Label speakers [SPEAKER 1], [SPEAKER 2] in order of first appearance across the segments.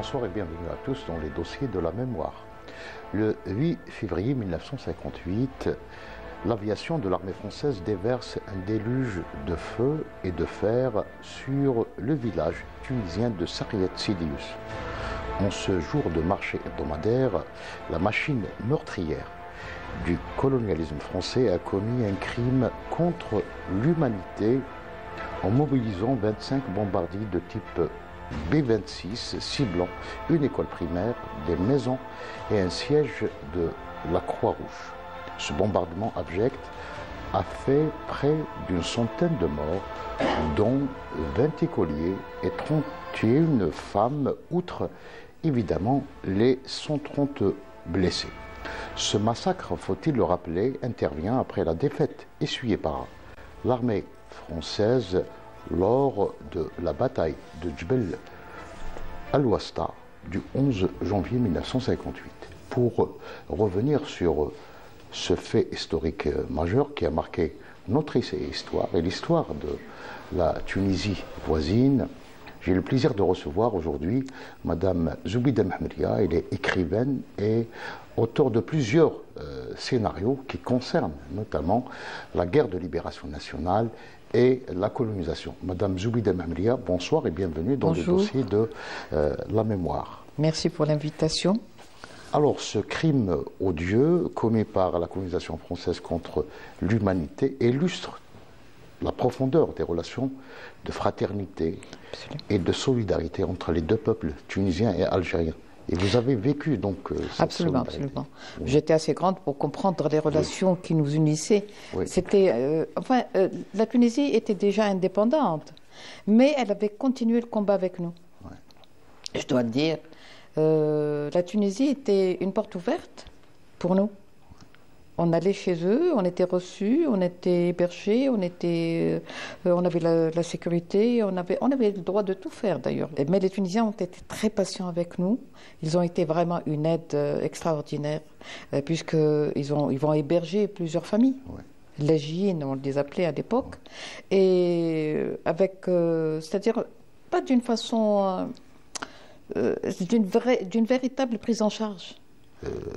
[SPEAKER 1] Bonsoir et bienvenue à tous dans les dossiers de la mémoire. Le 8 février 1958, l'aviation de l'armée française déverse un déluge de feu et de fer sur le village tunisien de Sarriet Sidious. En ce jour de marché hebdomadaire, la machine meurtrière du colonialisme français a commis un crime contre l'humanité en mobilisant 25 bombardiers de type B-26 ciblant une école primaire, des maisons et un siège de la Croix-Rouge. Ce bombardement abject a fait près d'une centaine de morts, dont 20 écoliers et 31 femmes, outre évidemment les 130 blessés. Ce massacre, faut-il le rappeler, intervient après la défaite essuyée par l'armée française lors de la bataille de Djebel al-Wasta du 11 janvier 1958. Pour revenir sur ce fait historique majeur qui a marqué notre histoire et l'histoire de la Tunisie voisine, j'ai le plaisir de recevoir aujourd'hui Madame Zoubida Mehmelia. Elle est écrivaine et auteure de plusieurs scénarios qui concernent notamment la guerre de libération nationale et la colonisation. Madame Zoubida Mehmelia, bonsoir et bienvenue dans le dossier de la mémoire.
[SPEAKER 2] Merci pour l'invitation.
[SPEAKER 1] Alors, ce crime odieux commis par la colonisation française contre l'humanité illustre la profondeur des relations de fraternité et de solidarité entre les deux peuples, tunisiens et algériens. Et vous avez vécu donc cette
[SPEAKER 2] Absolument. Oui. J'étais assez grande pour comprendre les relations qui nous unissaient. Oui. C'était, la Tunisie était déjà indépendante, mais elle avait continué le combat avec nous. Oui. Je dois le dire, la Tunisie était une porte ouverte pour nous. On allait chez eux, on était reçus, on était hébergés, on avait la sécurité, on avait le droit de tout faire d'ailleurs. Mais les Tunisiens ont été très patients avec nous. Ils ont été vraiment une aide extraordinaire, puisqu'ils vont héberger plusieurs familles. Ouais. Les Jines, on les appelait à l'époque. Et avec, c'est-à-dire, pas d'une façon, d'une véritable prise en charge.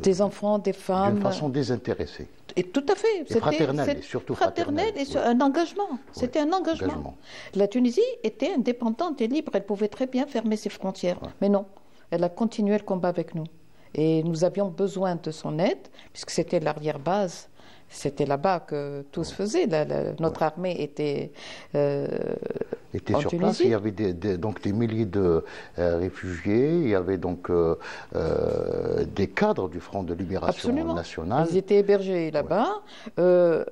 [SPEAKER 2] Des enfants, des femmes.
[SPEAKER 1] D'une façon désintéressée.
[SPEAKER 2] Et tout à fait.
[SPEAKER 1] C'était fraternelle, et surtout fraternelle.
[SPEAKER 2] Et un engagement. Oui. C'était un engagement. La Tunisie était indépendante et libre. Elle pouvait très bien fermer ses frontières. Ouais. Mais non, elle a continué le combat avec nous. Et nous avions besoin de son aide, puisque c'était l'arrière-base. C'était là-bas que tout se faisait. Notre armée était sur
[SPEAKER 1] Tunisie. Place. Il y avait donc des milliers de réfugiés. Il y avait donc des cadres du Front de Libération Nationale.
[SPEAKER 2] Ils étaient hébergés là-bas.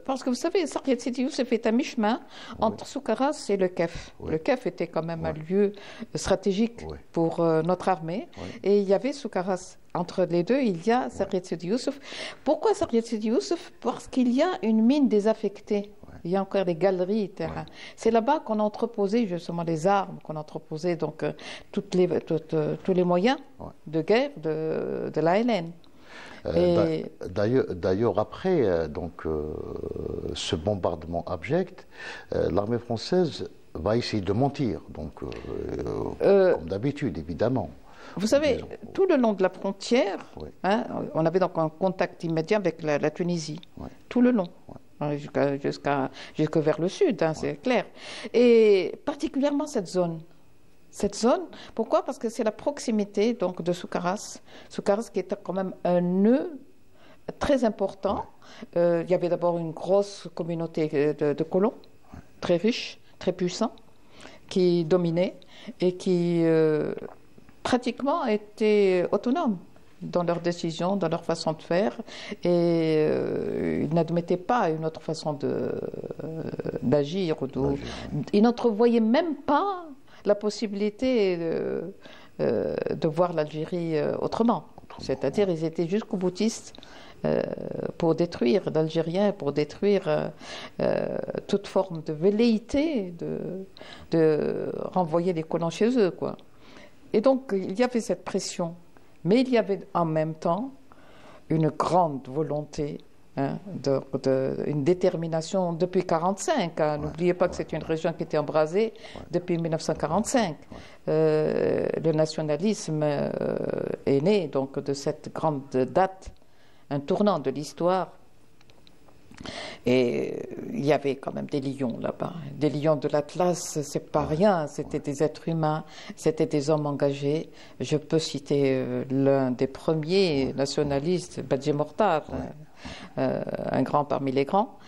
[SPEAKER 2] Parce que vous savez, Sarriet Sidious s'est fait à mi-chemin entre Soukaras et le Kef. Le Kef était quand même un lieu stratégique pour notre armée. Et il y avait Soukaras. Entre les deux, il y a Sarriet Sidi Youssef. Pourquoi Sarriet Sidi Youssef? Parce qu'il y a une mine désaffectée. Il y a encore des galeries, terrain. C'est là-bas qu'on a entreposé justement les armes, qu'on a entreposé donc tous les moyens de guerre de l'ALN.
[SPEAKER 1] D'ailleurs, après ce bombardement abject, l'armée française va essayer de mentir, donc comme d'habitude, évidemment.
[SPEAKER 2] Vous savez, tout le long de la frontière, on avait donc un contact immédiat avec la Tunisie, tout le long, jusque vers le sud, c'est clair. Et particulièrement cette zone. Pourquoi? Parce que c'est la proximité donc, de Soukaras. Soukaras qui était quand même un nœud très important. Il y avait d'abord une grosse communauté de colons, très riches, très puissants, qui dominaient et qui... pratiquement étaient autonomes dans leurs décisions, dans leur façon de faire, et ils n'admettaient pas une autre façon d'agir. Ils n'entrevoyaient même pas la possibilité de voir l'Algérie autrement. C'est-à-dire ils étaient jusqu'au boutistes pour détruire l'Algérien, pour détruire toute forme de velléité de renvoyer les colons chez eux, quoi. Et donc, il y avait cette pression, mais il y avait en même temps une grande volonté Hein, une détermination depuis 1945. Hein. N'oubliez pas que c'est une région qui était embrasée depuis 1945. Le nationalisme est né donc de cette grande date, un tournant de l'histoire. Et il y avait quand même des lions là-bas. Des lions de l'Atlas, c'est pas rien. C'était des êtres humains, c'était des hommes engagés. Je peux citer l'un des premiers nationalistes, Badji Mortar, un grand parmi les grands.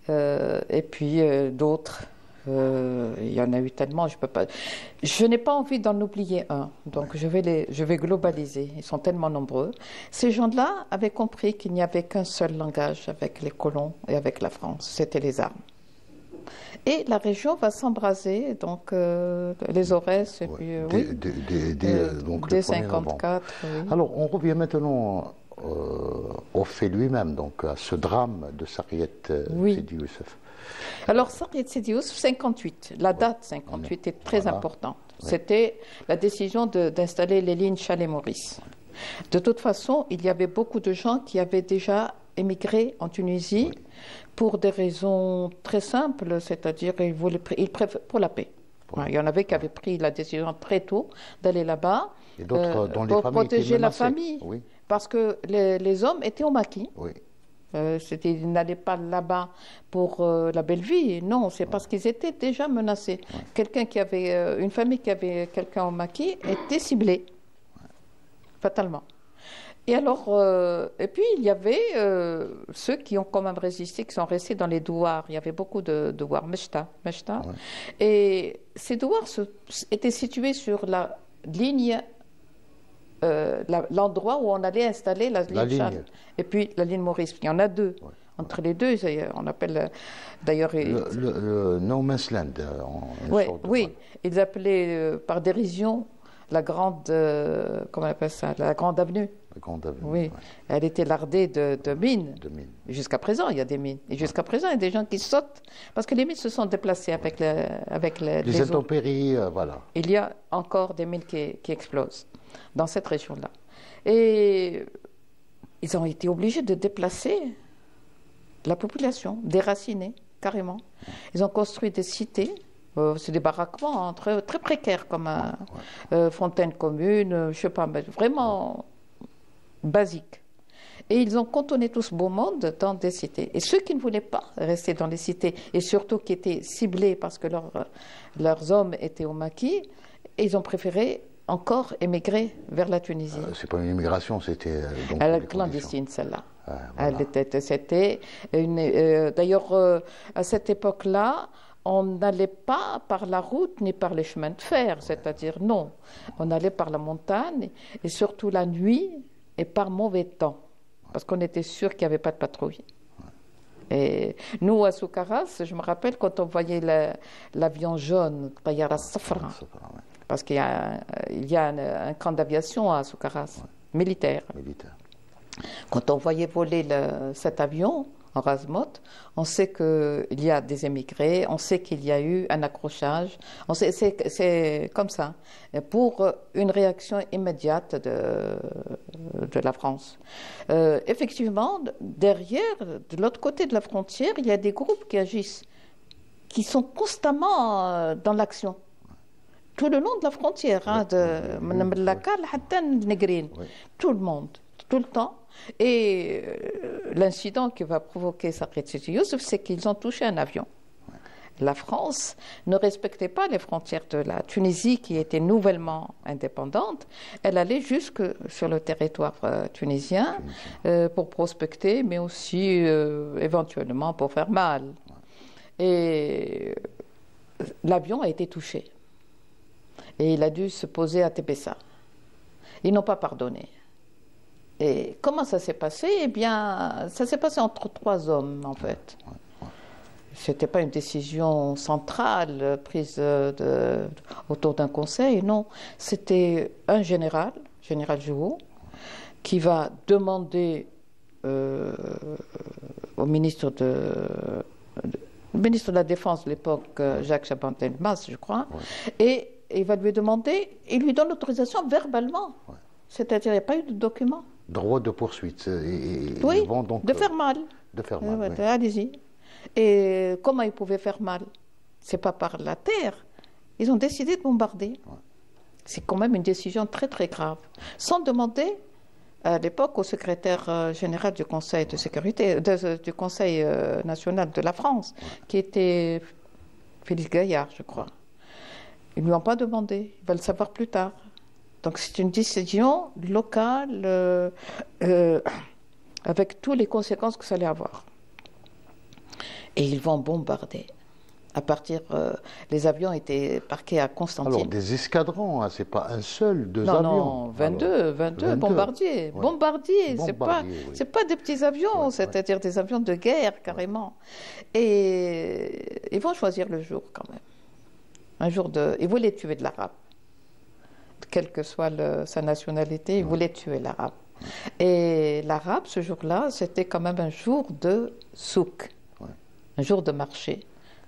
[SPEAKER 2] Et puis d'autres. Il y en a eu tellement, je peux pas. Je n'ai pas envie d'en oublier un, donc je vais globaliser. Ils sont tellement nombreux. Ces gens-là avaient compris qu'il n'y avait qu'un seul langage avec les colons et avec la France, c'était les armes. Et la région va s'embraser, donc les Aurès, et puis dès 54. Oui.
[SPEAKER 1] Alors on revient maintenant au fait lui-même, donc à ce drame de Sarriet Sidi Youssef.
[SPEAKER 2] Alors, Sarriet Sidi Youssef, 58. La date 58 est très importante. C'était la décision d'installer les lignes Chalais-Maurice. De toute façon, il y avait beaucoup de gens qui avaient déjà émigré en Tunisie pour des raisons très simples, c'est-à-dire pour la paix. Il y en avait qui avaient pris la décision très tôt d'aller là-bas pour protéger la famille. Oui. Parce que les hommes étaient au maquis. Oui. Ils n'allaient pas là-bas pour la belle vie, non, c'est parce qu'ils étaient déjà menacés. Quelqu'un qui avait, une famille qui avait quelqu'un au maquis était ciblée, fatalement. Et alors, et puis il y avait ceux qui ont quand même résisté, qui sont restés dans les douars. Il y avait beaucoup de douars, Mechta. Et ces douars étaient situés sur la ligne. L'endroit où on allait installer la ligne et puis la ligne Maurice. Il y en a deux. Entre les deux, on appelle d'ailleurs...
[SPEAKER 1] Le No Man's Land.
[SPEAKER 2] Oui, ils appelaient par dérision la grande... comment on appelle ça? La grande avenue. La grande avenue. Oui, elle était lardée de mines. Jusqu'à présent, il y a des mines. Et jusqu'à présent, il y a des gens qui sautent parce que les mines se sont déplacées avec les
[SPEAKER 1] intempéries, voilà.
[SPEAKER 2] Il y a encore des mines qui explosent dans cette région-là. Et ils ont été obligés de déplacer la population, déraciner carrément. Ils ont construit des cités, c'est des baraquements très précaires comme fontaine commune, je sais pas, mais vraiment basiques. Et ils ont cantonné tout ce beau monde dans des cités. Et ceux qui ne voulaient pas rester dans les cités, et surtout qui étaient ciblés parce que leurs hommes étaient au maquis, ils ont préféré encore émigrer vers la Tunisie.
[SPEAKER 1] C'est pas une immigration, c'était...
[SPEAKER 2] Elle est clandestine, celle-là. C'était une... D'ailleurs, à cette époque-là, on n'allait pas par la route ni par les chemins de fer, c'est-à-dire non. On allait par la montagne, et surtout la nuit, et par mauvais temps, parce qu'on était sûr qu'il n'y avait pas de patrouille. Et nous, à Soukaras, je me rappelle quand on voyait l'avion jaune, Tayara Safra, parce qu'il y a un camp d'aviation à Soukaras, militaire. Quand on voyait voler cet avion en Razmot, on sait qu'il y a des émigrés, on sait qu'il y a eu un accrochage, c'est comme ça, pour une réaction immédiate de la France. Effectivement, derrière, de l'autre côté de la frontière, il y a des groupes qui agissent, qui sont constamment dans l'action. Tout le long de la frontière, tout le monde, tout le temps. Et l'incident qui va provoquer Sarriet Sidi Youssef, c'est qu'ils ont touché un avion. La France ne respectait pas les frontières de la Tunisie, qui était nouvellement indépendante. Elle allait jusque sur le territoire tunisien pour prospecter, mais aussi éventuellement pour faire mal. Et l'avion a été touché. Et il a dû se poser à Tébessa. Ils n'ont pas pardonné. Et comment ça s'est passé? Eh bien, ça s'est passé entre 3 hommes, en fait. Ce n'était pas une décision centrale prise autour d'un conseil, non. C'était un général Jouot, qui va demander au ministre de la Défense de l'époque, Jacques Chaban-Delmas, je crois, et il va lui demander, il lui donne l'autorisation verbalement. C'est-à-dire, il n'y a pas eu de document.
[SPEAKER 1] Droit de poursuite.
[SPEAKER 2] Oui, de faire mal.
[SPEAKER 1] De faire mal, oui.
[SPEAKER 2] Allez-y. Et comment ils pouvaient faire mal? C'est pas par la terre. Ils ont décidé de bombarder. Ouais. C'est quand même une décision très très grave. Sans demander à l'époque au secrétaire général du Conseil de sécurité, du Conseil national de la France, qui était Félix Gaillard, je crois. Ils ne lui ont pas demandé. Ils veulent le savoir plus tard. Donc c'est une décision locale avec toutes les conséquences que ça allait avoir. Et ils vont bombarder. À partir, les avions étaient parqués à Constantine.
[SPEAKER 1] Alors des escadrons, hein, c'est pas un seul, deux avions.
[SPEAKER 2] Non, 22 bombardiers. Ouais. Bombardiers, c'est pas des petits avions, c'est-à-dire des avions de guerre carrément. Et ils vont choisir le jour quand même. Un jour de, ils voulaient tuer de l'arabe, quelle que soit sa nationalité, ils voulaient tuer l'arabe. Et l'arabe, ce jour-là, c'était quand même un jour de souk, un jour de marché.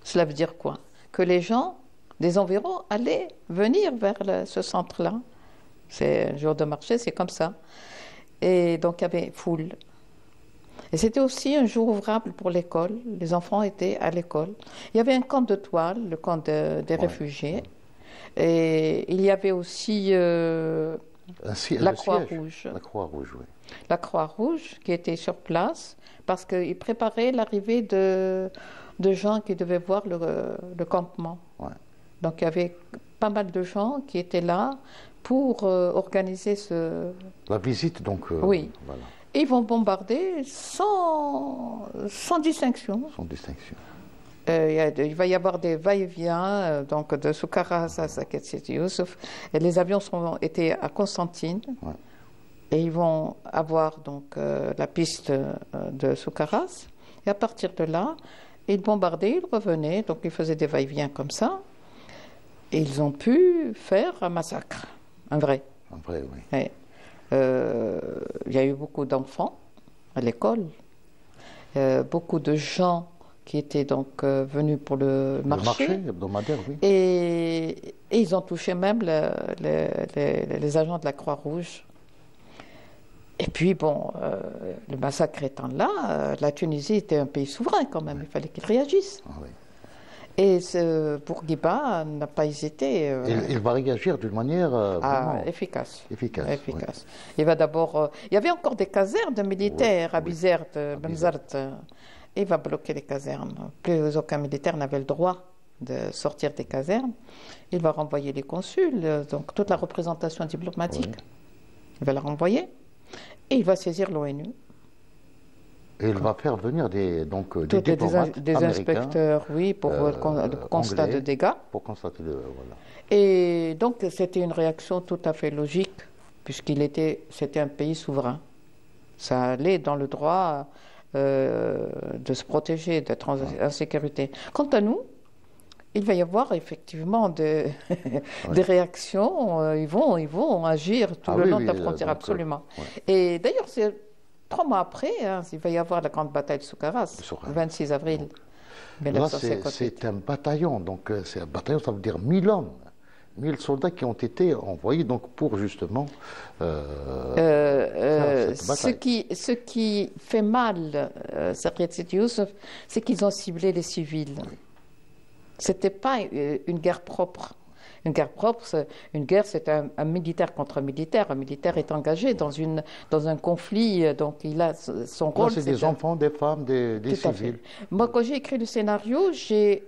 [SPEAKER 2] Cela veut dire quoi? Que les gens des environs allaient venir vers ce centre-là. C'est un jour de marché, c'est comme ça. Et donc il y avait foule. Et c'était aussi un jour ouvrable pour l'école. Les enfants étaient à l'école. Il y avait un camp de toile, le camp des réfugiés. Et il y avait aussi la Croix-Rouge.
[SPEAKER 1] La Croix-Rouge, oui.
[SPEAKER 2] La Croix-Rouge qui était sur place parce qu'ils préparaient l'arrivée de gens qui devaient voir le campement. Ouais. Donc il y avait pas mal de gens qui étaient là pour organiser
[SPEAKER 1] la visite, donc.
[SPEAKER 2] Oui. Voilà. Et ils vont bombarder sans distinction.
[SPEAKER 1] Sans distinction.
[SPEAKER 2] Il va y avoir des va-et-vient donc de Soukaras à Saket Sidi Youssouf. Et les avions étaient à Constantine. Ouais. Et ils vont avoir donc la piste de Soukaras. Et à partir de là, ils bombardaient, ils revenaient, donc ils faisaient des va-et-vient comme ça. Et ils ont pu faire un massacre, un vrai.
[SPEAKER 1] Un vrai, oui.
[SPEAKER 2] Et, il y a eu beaucoup d'enfants à l'école, beaucoup de gens qui étaient donc venus pour le marché.
[SPEAKER 1] Le marché hebdomadaire, oui.
[SPEAKER 2] Et ils ont touché même les agents de la Croix-Rouge. Et puis, bon, le massacre étant là, la Tunisie était un pays souverain quand même, il fallait qu'il réagisse. Ah, oui. Et Bourguiba n'a pas hésité.
[SPEAKER 1] Il va réagir d'une manière
[SPEAKER 2] efficace.
[SPEAKER 1] Efficace.
[SPEAKER 2] Oui. Il va d'abord. Il y avait encore des casernes de militaires à Bizerte, Benzart. Il va bloquer les casernes. Plus aucun militaire n'avait le droit de sortir des casernes. Il va renvoyer les consuls, donc toute la représentation diplomatique. Oui. Il va la renvoyer. Et il va saisir l'ONU.
[SPEAKER 1] Et il va faire venir des diplomates
[SPEAKER 2] des inspecteurs, oui, pour le constat de dégâts.
[SPEAKER 1] Pour constater voilà.
[SPEAKER 2] Et donc c'était une réaction tout à fait logique, c'était un pays souverain. Ça allait dans le droit de se protéger, d'être en sécurité. Quant à nous, il va y avoir effectivement des réactions. Ils vont agir tout le long de la frontière, absolument. Et d'ailleurs, c'est 3 mois après, il va y avoir la grande bataille de Soukaras, le 26 avril 1958.
[SPEAKER 1] Là, c'est un bataillon. Donc, c'est un bataillon, ça veut dire 1000 hommes. 1000 soldats qui ont été envoyés donc, pour justement faire cette bataille.
[SPEAKER 2] Ce qui fait mal, Sakiet Sidi Youssouf, c'est qu'ils ont ciblé les civils. Oui. Ce n'était pas une guerre propre. Une guerre propre, c'est un militaire contre militaire. Un militaire est engagé dans un conflit, donc il a son rôle.
[SPEAKER 1] C'est des enfants, des femmes, des civils.
[SPEAKER 2] Moi, quand j'ai écrit le scénario, j'ai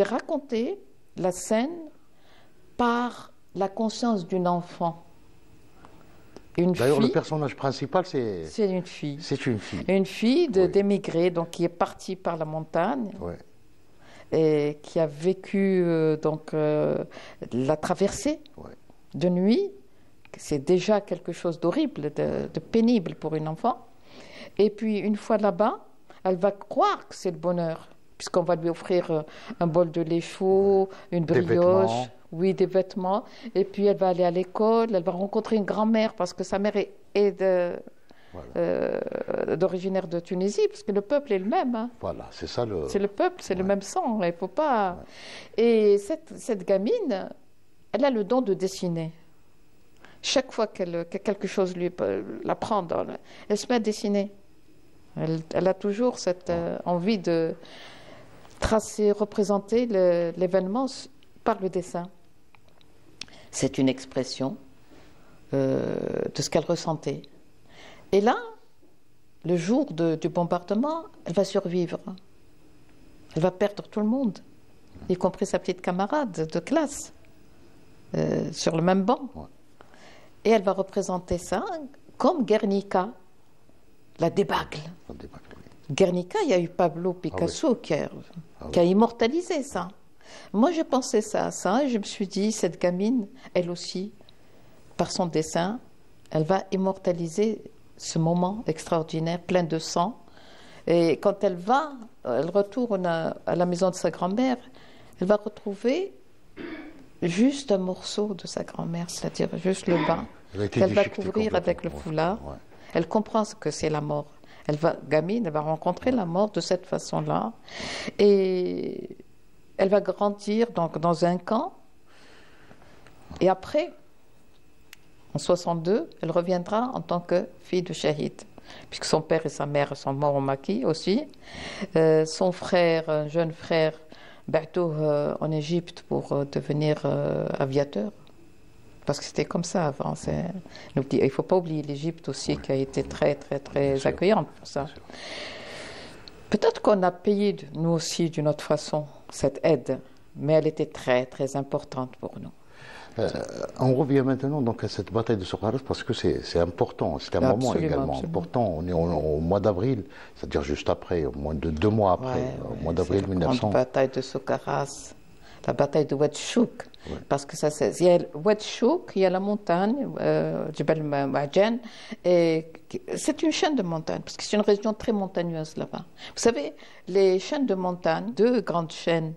[SPEAKER 2] raconté la scène par la conscience d'une enfant.
[SPEAKER 1] D'ailleurs, le personnage principal, c'est
[SPEAKER 2] une fille.
[SPEAKER 1] C'est une fille.
[SPEAKER 2] Une fille d'émigrés, donc qui est partie par la montagne. Ouais. Et qui a vécu la traversée de nuit. C'est déjà quelque chose d'horrible, de pénible pour une enfant. Et puis, une fois là-bas, elle va croire que c'est le bonheur, puisqu'on va lui offrir un bol de lait chaud, une brioche, des vêtements. Et puis, elle va aller à l'école, elle va rencontrer une grand-mère, parce que sa mère est d'originaire de Tunisie, parce que le peuple est le même. Hein.
[SPEAKER 1] Voilà, c'est ça le...
[SPEAKER 2] C'est le peuple, c'est le même sang, il ne faut pas... Ouais. Et cette gamine, elle a le don de dessiner. chaque fois que quelque chose la prend, elle se met à dessiner. Elle a toujours cette envie de tracer, représenter l'événement par le dessin. C'est une expression de ce qu'elle ressentait. Et là, le jour du bombardement, elle va survivre. Elle va perdre tout le monde, y compris sa petite camarade de classe, sur le même banc. Ouais. Et elle va représenter ça comme Guernica, la débâcle. Oui. Guernica, il y a eu Pablo Picasso qui a immortalisé ça. Moi, j'ai pensé à ça et je me suis dit, cette gamine, elle aussi, par son dessin, elle va immortaliser ce moment extraordinaire, plein de sang. Et quand elle retourne à la maison de sa grand-mère, elle va retrouver juste un morceau de sa grand-mère, c'est-à-dire juste le bain, qu'elle va couvrir avec le foulard. Ouais. Elle comprend ce que c'est la mort. Gamine, elle va rencontrer la mort de cette façon-là. Et elle va grandir donc dans un camp. Et après, en 62, elle reviendra en tant que fille de shahid, puisque son père et sa mère sont morts au Maquis aussi. Son frère, un jeune frère, en Égypte pour devenir aviateur. Parce que c'était comme ça avant. Il ne faut pas oublier l'Égypte aussi, qui a été très, très, très accueillante pour ça. Peut-être qu'on a payé, nous aussi, d'une autre façon, cette aide, mais elle était très, très importante pour nous.
[SPEAKER 1] On revient maintenant donc à cette bataille de Soukharas parce que c'est important, c'est un moment également important. On est au mois d'avril, c'est-à-dire juste après, au moins de 2 mois après, au mois d'avril 1900.
[SPEAKER 2] La bataille de Soukharas, la bataille de Oued Chouk, parce que il y a Oued Chouk, il y a la montagne, Djebel Ma'adjen, et c'est une chaîne de montagnes, parce que c'est une région très montagneuse là-bas. Vous savez, les chaînes de montagnes, 2 grandes chaînes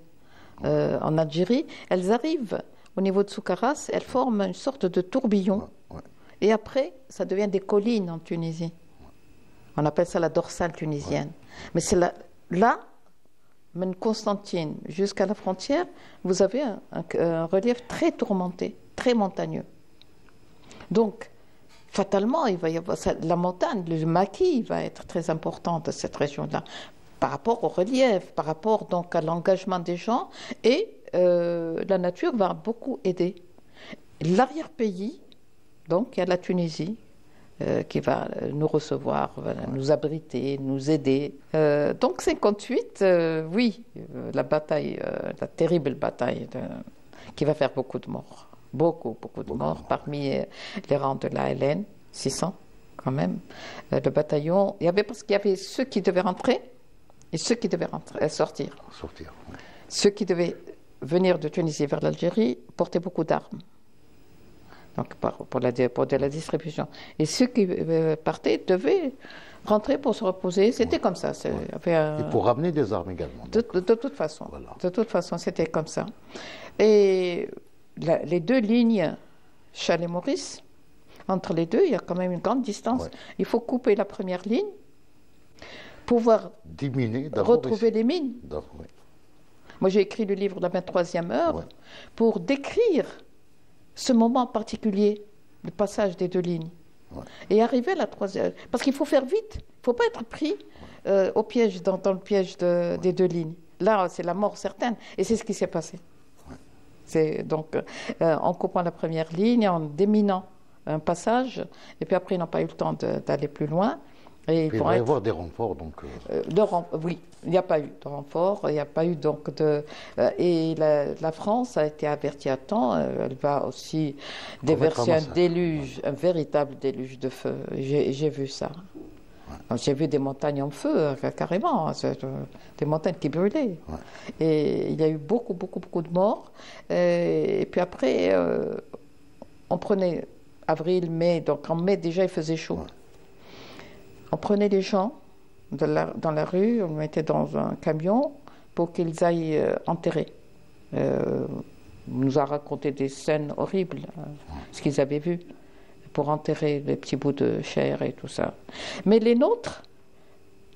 [SPEAKER 2] en Algérie, elles arrivent au niveau de Soukharas, elles forment une sorte de tourbillon. Et après, ça devient des collines en Tunisie. On appelle ça la dorsale tunisienne. Mais c'est là, de Constantine jusqu'à la frontière, vous avez un relief très tourmenté, très montagneux. Donc, fatalement, il va y avoir la montagne, le maquis va être très important de cette région-là, par rapport au relief, par rapport donc à l'engagement des gens, et la nature va beaucoup aider. L'arrière-pays, donc il y a la Tunisie qui va nous recevoir, va nous abriter, nous aider. Donc 58, oui, la bataille, la terrible bataille qui va faire beaucoup de morts. Beaucoup de morts parmi les rangs de l'ALN, 600 quand même. Le bataillon, parce qu'il y avait ceux qui devaient rentrer et ceux qui devaient sortir. Ceux qui devaient venir de Tunisie vers l'Algérie portaient beaucoup d'armes, donc pour de la distribution. Et ceux qui partaient devaient rentrer pour se reposer. C'était comme ça.
[SPEAKER 1] Et pour ramener des armes également.
[SPEAKER 2] De toute façon. Voilà. De toute façon, c'était comme ça. Et les 2 lignes, Chalet-Maurice, entre les 2, il y a quand même une grande distance. Ouais. Il faut couper la première ligne, pouvoir retrouver les mines. Moi, j'ai écrit le livre La 23e heure pour décrire ce moment particulier, le passage des 2 lignes. Et arriver à la 3e. Parce qu'il faut faire vite. Il ne faut pas être pris au piège, dans le piège des 2 lignes. Là, c'est la mort certaine. Et c'est ce qui s'est passé. C'est donc en coupant la première ligne, en déminant un passage, et puis après, ils n'ont pas eu le temps d'aller plus loin. Et
[SPEAKER 1] il va y avoir des renforts, donc.
[SPEAKER 2] Oui, il n'y a pas eu de renforts, il n'y a pas eu donc de. Et la France a été avertie à temps. Elle va aussi déverser un déluge, un véritable déluge de feu. J'ai vu ça. J'ai vu des montagnes en feu, carrément, des montagnes qui brûlaient. Et il y a eu beaucoup de morts. Et puis après, on prenait avril, mai. Donc en mai déjà, il faisait chaud. On prenait les gens dans la rue, on les mettait dans un camion pour qu'ils aillent enterrer. On nous a raconté des scènes horribles, ce qu'ils avaient vu, pour enterrer les petits bouts de chair et tout ça. Mais les nôtres,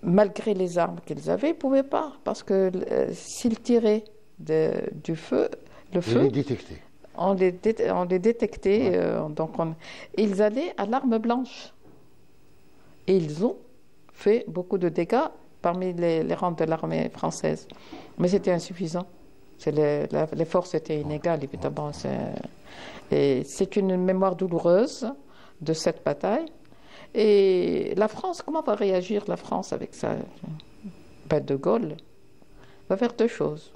[SPEAKER 2] malgré les armes qu'ils avaient, ne pouvaient pas, parce que s'ils tiraient du feu, le feu on les détectait. Donc ils allaient à l'arme blanche. Et ils ont fait beaucoup de dégâts parmi les rangs de l'armée française. Mais c'était insuffisant. Les forces étaient inégales, évidemment. Et c'est une mémoire douloureuse de cette bataille. Et la France, comment va réagir la France avec ça? Ben, De Gaulle va faire deux choses.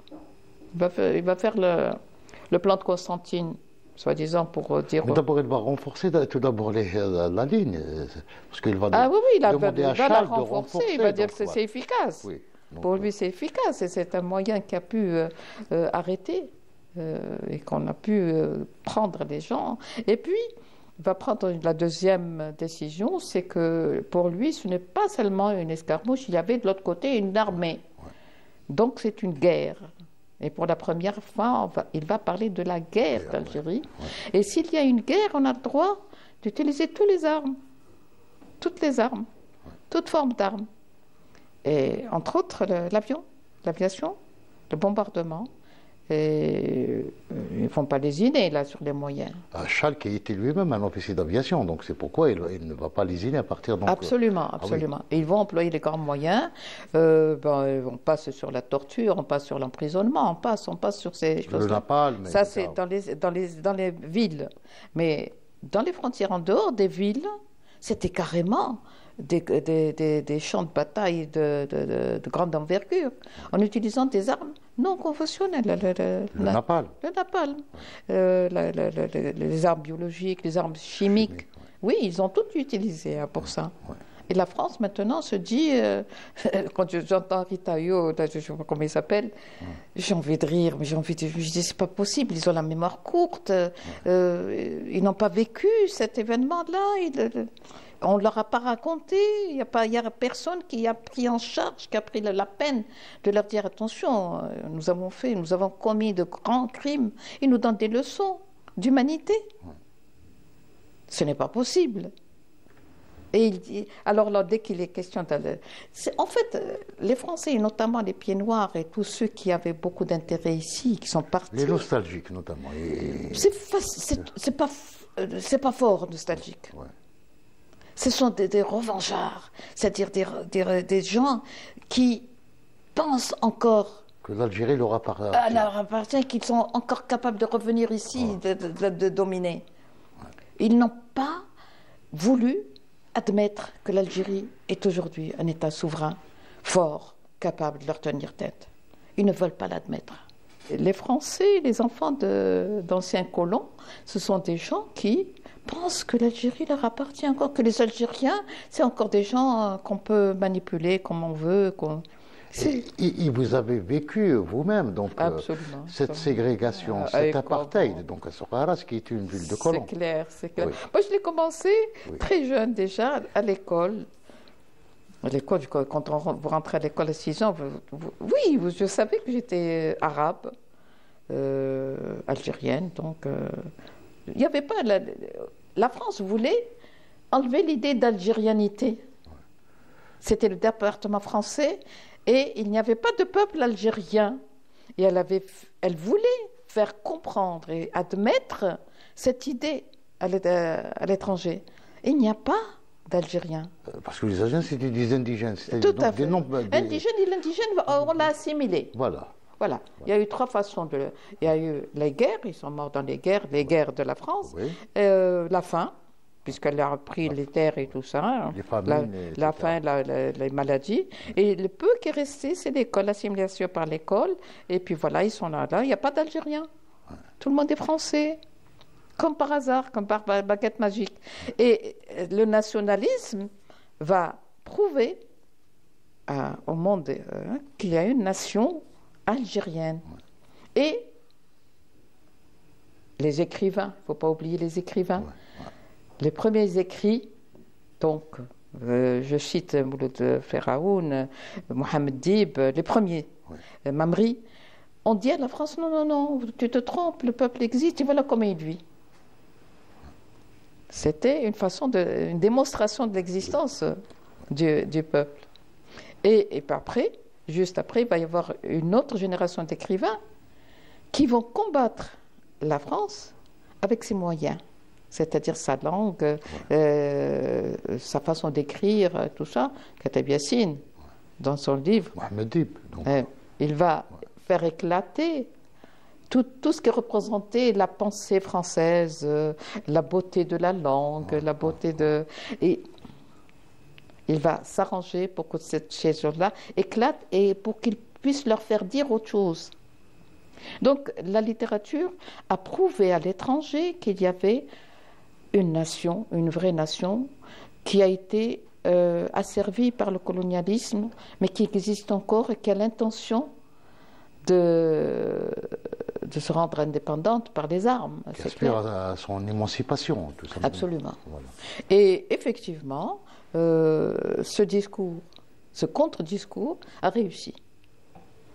[SPEAKER 2] Il va faire le plan de Constantine, soi-disant pour dire...
[SPEAKER 1] Mais d'abord, il va renforcer tout d'abord la ligne. Parce qu'il va
[SPEAKER 2] demander à Charles de renforcer. Il va dire que c'est efficace.
[SPEAKER 1] Oui. Donc,
[SPEAKER 2] pour lui, c'est efficace. Et c'est un moyen qui a pu arrêter et qu'on a pu prendre les gens. Et puis, il va prendre la deuxième décision, c'est que pour lui, ce n'est pas seulement une escarmouche, il y avait de l'autre côté une armée. Donc c'est une guerre. Et pour la première fois, il va parler de la guerre d'Algérie. Et s'il y a une guerre, on a le droit d'utiliser toutes les armes, toutes formes d'armes. Et entre autres, l'aviation, le bombardement. Et ils ne font pas lésiner là sur les moyens.
[SPEAKER 1] Charles qui était lui-même un officier d'aviation, donc c'est pourquoi il ne va pas lésiner à partir donc.
[SPEAKER 2] Absolument. Et ils vont employer les grands moyens. On passe sur la torture, on passe sur l'emprisonnement, on passe sur ces choses.
[SPEAKER 1] Le napalm.
[SPEAKER 2] Ça c'est dans les villes, mais dans les frontières en dehors des villes, c'était carrément des champs de bataille de grande envergure, en utilisant des armes non conventionnelles.
[SPEAKER 1] Le napalm.
[SPEAKER 2] Le napalm. Les armes biologiques, les armes chimiques. Oui, ils ont tout utilisé pour ça. Et la France, maintenant, se dit, quand j'entends Ritaillot, je ne sais pas comment il s'appelle, j'ai envie de rire, mais je dis, c'est pas possible, ils ont la mémoire courte, ils n'ont pas vécu cet événement-là, on ne leur a pas raconté, il y a personne qui a pris en charge, qui a pris la peine de leur dire, attention, nous avons commis de grands crimes, ils nous donnent des leçons d'humanité. Ce n'est pas possible. Et il dit, alors là, dès qu'il est question en fait, les Français, et notamment les Pieds-Noirs et tous ceux qui avaient beaucoup d'intérêt ici, qui sont partis...
[SPEAKER 1] Les nostalgiques, notamment.
[SPEAKER 2] C'est pas fort, nostalgique. Ouais. Ce sont des revanchards, c'est-à-dire des gens qui pensent encore...
[SPEAKER 1] Que l'Algérie leur
[SPEAKER 2] appartient. Qu'ils sont encore capables de revenir ici, de dominer. Ouais. Ils n'ont pas voulu admettre que l'Algérie est aujourd'hui un État souverain, fort, capable de leur tenir tête. Ils ne veulent pas l'admettre. Les Français, les enfants d'anciens colons, ce sont des gens qui pensent que l'Algérie leur appartient encore, que les Algériens, c'est encore des gens qu'on peut manipuler comme on veut.
[SPEAKER 1] Et vous avez vécu vous-même donc cette ségrégation, cet apartheid, donc à Soukharas, qui est une ville de colons.
[SPEAKER 2] C'est clair. Oui. Moi, je l'ai commencé très jeune déjà, à l'école. Quand vous rentrez à l'école à 6 ans, je savais que j'étais arabe, algérienne, donc il n'y avait pas... La France voulait enlever l'idée d'algérianité. C'était le département français et il n'y avait pas de peuple algérien. Et elle voulait faire comprendre et admettre cette idée à l'étranger. Il n'y a pas d'Algériens.
[SPEAKER 1] Parce que les Algériens, c'était des indigènes.
[SPEAKER 2] Tout à fait. Indigènes, on l'a assimilé.
[SPEAKER 1] Voilà.
[SPEAKER 2] Il y a eu 3 façons Il y a eu les guerres, ils sont morts dans les guerres de la France. Oui. La faim, puisqu'elle a pris les terres et tout ça.
[SPEAKER 1] Les famines.
[SPEAKER 2] La faim, les maladies. Et le peu qui est resté, c'est l'école, l'assimilation par l'école. Et puis voilà, ils sont là. Il n'y a pas d'Algériens. Ouais. Tout le monde est français. Comme par hasard, comme par baguette magique. Et le nationalisme va prouver au monde qu'il y a une nation algérienne. Ouais. Et les écrivains, il ne faut pas oublier les écrivains. Ouais. Les premiers écrits, donc, je cite Mouloud Feraoun, Mohamed Dib, les premiers, Mamri, on dit à la France, non, tu te trompes, le peuple existe, et voilà comment il vit. C'était une démonstration de l'existence du peuple. Et après, juste après, il va y avoir une autre génération d'écrivains qui vont combattre la France, avec ses moyens, c'est-à-dire sa langue, sa façon d'écrire, tout ça, Kateb Yassine, dans son livre,
[SPEAKER 1] Mohamed Dib,
[SPEAKER 2] il va faire éclater tout ce qui représentait la pensée française, la beauté de la langue, la beauté de... Et il va s'arranger pour que ces choses-là éclatent et pour qu'ils puissent leur faire dire autre chose. Donc la littérature a prouvé à l'étranger qu'il y avait une nation, une vraie nation, qui a été asservie par le colonialisme, mais qui existe encore et qui a l'intention de se rendre indépendante par les armes.
[SPEAKER 1] Qui aspire à son émancipation, tout simplement.
[SPEAKER 2] Absolument. Voilà. Et effectivement, ce discours, ce contre-discours a réussi,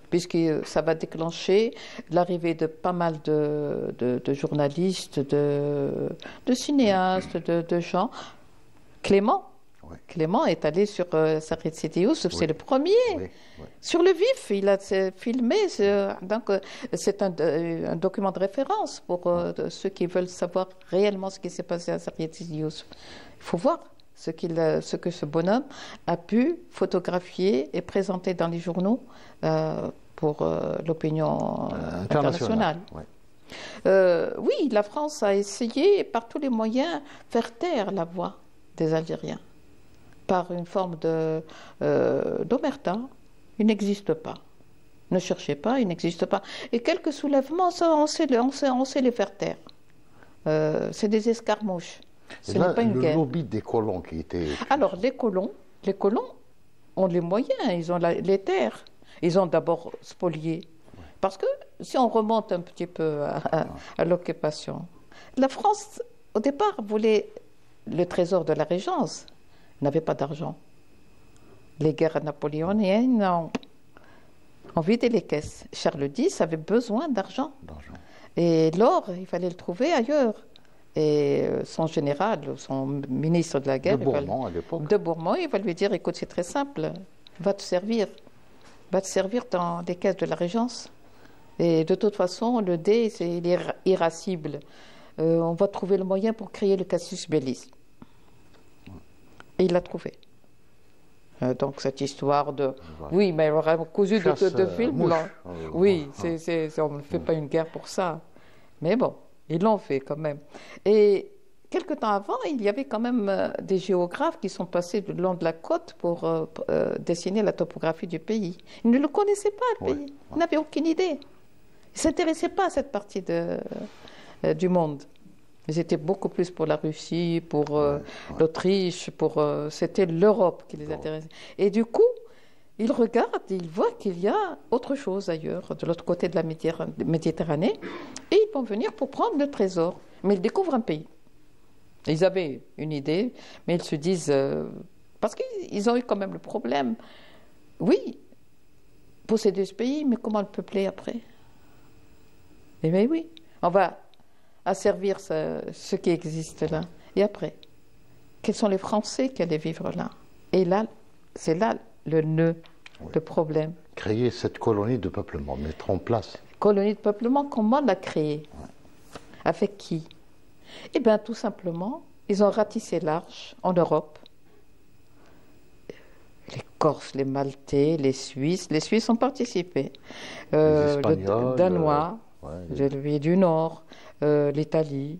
[SPEAKER 2] puisque ça va déclencher l'arrivée de pas mal de journalistes, de cinéastes, de gens. Clément est allé sur Sarid Sidi Youssef, c'est le premier. Sur le vif, il a filmé, donc c'est un document de référence pour ceux qui veulent savoir réellement ce qui s'est passé à Sarid Sidi Youssef. Il faut voir ce que ce bonhomme a pu photographier et présenter dans les journaux pour l'opinion internationale. Oui, la France a essayé par tous les moyens faire taire la voix des Algériens par une forme d'omerta. Il n'existe pas. Ne cherchez pas, il n'existe pas. Et quelques soulèvements, ça, on sait les faire taire. C'est des escarmouches. Ce n'est pas une guerre.
[SPEAKER 1] Le lobby des colons qui était...
[SPEAKER 2] Alors, les colons ont les moyens, ils ont les terres. Ils ont d'abord spolié. Parce que si on remonte un petit peu à l'occupation, la France, au départ, voulait le trésor de la Régence. N'avait pas d'argent. Les guerres napoléoniennes ont vidé les caisses. Charles X avait besoin d'argent. Et l'or, il fallait le trouver ailleurs. Et son général, son ministre de la guerre,
[SPEAKER 1] de Bourmont, à l'époque.
[SPEAKER 2] De Bourmont, il va lui dire, écoute, c'est très simple, va te servir dans les caisses de la Régence. Et de toute façon, le dé, il est irascible. On va trouver le moyen pour créer le casus belli. Et il l'a trouvé. Donc cette histoire de... Voilà. Oui, mais vraiment cousu de films. Oui, on ne fait pas une guerre pour ça. Mais bon, ils l'ont fait quand même. Et quelque temps avant, il y avait quand même des géographes qui sont passés le long de la côte pour dessiner la topographie du pays. Ils ne le connaissaient pas, le pays. Ils n'avaient aucune idée. Ils ne s'intéressaient pas à cette partie du monde. Ils étaient beaucoup plus pour la Russie, pour l'Autriche, c'était l'Europe qui les intéressait. Et du coup, ils regardent, ils voient qu'il y a autre chose ailleurs, de l'autre côté de la Méditerranée, et ils vont venir pour prendre le trésor. Mais ils découvrent un pays. Ils avaient une idée, mais ils se disent... parce qu'ils ont eu quand même le problème. Oui, posséder ce pays, mais comment le peupler après? Eh bien oui, on va asservir ce qui existe là. Et après, quels sont les Français qui allaient vivre là? Et là, c'est là le nœud, le problème.
[SPEAKER 1] Créer cette colonie de peuplement, mettre en place.
[SPEAKER 2] Colonie de peuplement, comment la créer? Avec qui? Eh bien, tout simplement, ils ont ratissé large en Europe. Les Corses, les Maltais, les Suisses ont participé.
[SPEAKER 1] Les Espagnols,
[SPEAKER 2] les Danois, celui du Nord, l'Italie,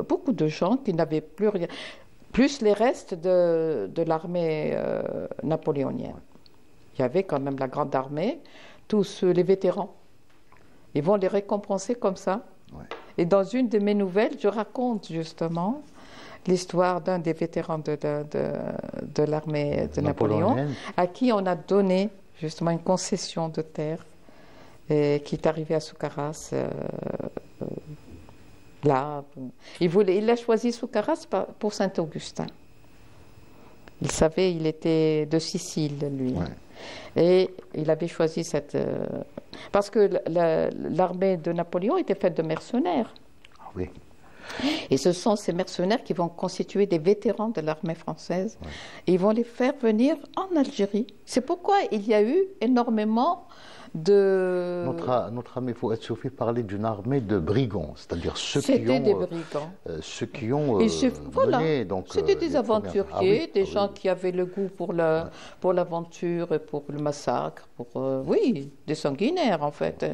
[SPEAKER 2] beaucoup de gens qui n'avaient plus rien, plus les restes de l'armée napoléonienne. Il y avait quand même la grande armée, tous les vétérans. Ils vont les récompenser comme ça. Et dans une de mes nouvelles, je raconte justement l'histoire d'un des vétérans de l'armée de Napoléon, à qui on a donné justement une concession de terre, et qui est arrivé à Soukaras. Là, il a choisi Soukaras pour Saint-Augustin. Il savait, il était de Sicile, lui. Et il avait choisi cette... parce que l'armée de Napoléon était faite de mercenaires.
[SPEAKER 1] Oui.
[SPEAKER 2] Et ce sont ces mercenaires qui vont constituer des vétérans de l'armée française. Et ils vont les faire venir en Algérie. C'est pourquoi il y a eu énormément de...
[SPEAKER 1] Notre ami Fouad Soufi parlait d'une armée de brigands, c'est-à-dire ceux qui ont...
[SPEAKER 2] des brigands.
[SPEAKER 1] Ceux qui ont
[SPEAKER 2] voilà.
[SPEAKER 1] mené, donc...
[SPEAKER 2] C'était des aventuriers, des gens qui avaient le goût pour l'aventure et pour le massacre, oui, des sanguinaires en fait.